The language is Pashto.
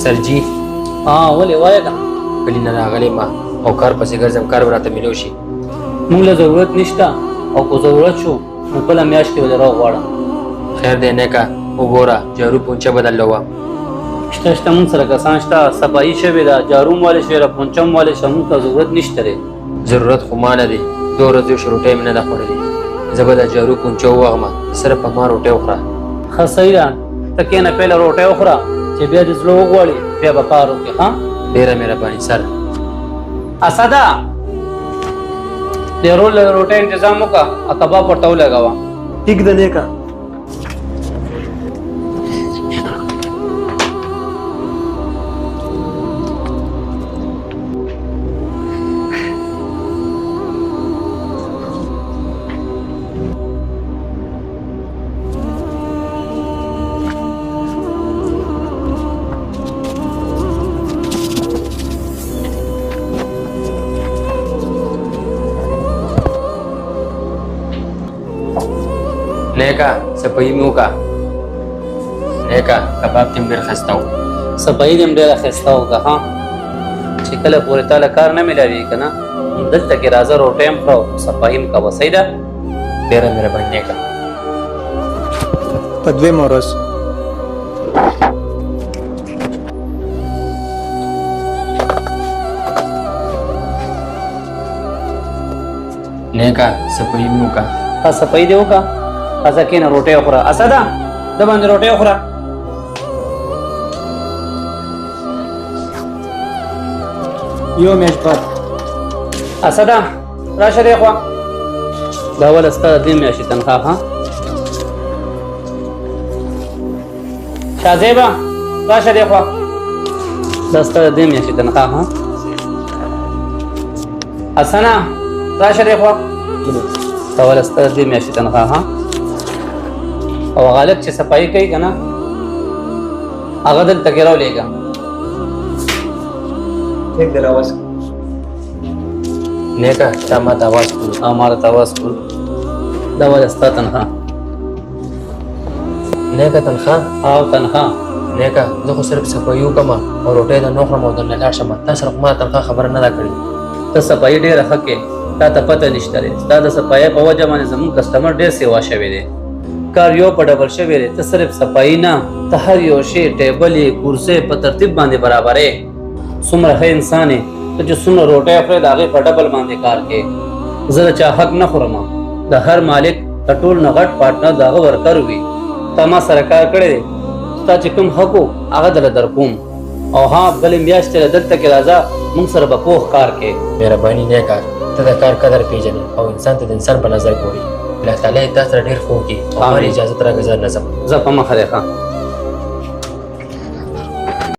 سرجي ولې وایه که کلی نه راغلی ما او کار پسې ګرځم کار به راته میلو شي. موږ له ضرورت نشته او که ضرورت شو نو بله میاشت کې به در راغواړم. خیر دی نیکه وګوره جارو پونچه به درلوم. شته شته مونږ سره کسان شته صفایي شوې ده جارو هم والې شوې ده پونچه هم والې شوه مونږ ته ضرورت نشته دی. ضرورت خو ما نه دی 2 ورځې شو روټۍ مې نه ده خوړلې. زه به د جارو پونچه ووغمه صرف په ما روټۍ وخوره. ښه صحیح ده ته کښېنه پهله روټۍ وخوره چې بیا دې زړه وغواړي بیا به کار وکړې. ښه ډېره مهرباني سر. اسده د روټۍ انتظام وکړه او کباب ورته ولګوه. ټیک ده نیکه. نیکه صفایي مې وکړه. نیکه کباب تیم ډېر ښایسته و. صفایي دې هم ډېره ښایسته وکړه. ها چې کله پورې تا له کار نه میلاوي که نه دلته کې راځه روټۍ هم کړه او صفایي هم کوه. صحیح ده ډېره مهرباني نیکه. په دویمه ورځ نیکه صفایي مې وکړه. ها صفایي دې وکړه. راځه کښېنه روټۍ وخوره. اسده ده باندې روټۍ وخوره. یو میاشت بعد اسده راشه دې خوا دا اوله ستا د 2 میاشتې تنخواه. ها شازیبه راشه دې خوا دا ستا د 2 میاشتې تنخواه. ها حسنه راشه دې خوا دا اوله ستا د 2 میاشتې تنخواه. ها او غالب چې صفایي کوي که نه هغه دلته کې راولېږه. ټیک ده راوځه. نیکه تا ما ته اواز کړو. او ما راته اواز کړو دا اوله ستا تنخواه. نیکه تنخواه او تنخواه نیکه زه خو صرف صفایي وکړم او روټۍ ته نه خورم او درنه لاړ شم. تا سره خو ما تنخواه خبره نه ده کړې. ته صفایي ډېره ښه کې تا ته پته نشته دی. ستا د صفایي په وجه باندې زموږ کسټمر ډېر سیوا شوی دی. کار یو په ډبل شوی دی. ته صرف صفایي نه ته هر یو شی ټیبلې کرسۍ په ترتیب باندې برابرې. څومره ښه انسان یې ته چې څومره روټۍ خورې د هغې په ډبل باندې کار کوې. زه د چا حق نه خورم. د هر مالک د ټول نه غټ پارټنر د هغه ورکر وي. تا ما سره کار کړی دی ستا چې کوم حق و هغه دله در کوم. او ها بلې میاشتې له دلته کې راځه موږ سره به پوخ کار کوې. مهرباني نیکه ته د کار قدر پیژنې او انسان ته د انسان په نظر ګورې. الله تعالی تا سره ډېر ښه وکړي او هر اجازت راکړه زه نه ځم. زه په مخه دی. ښه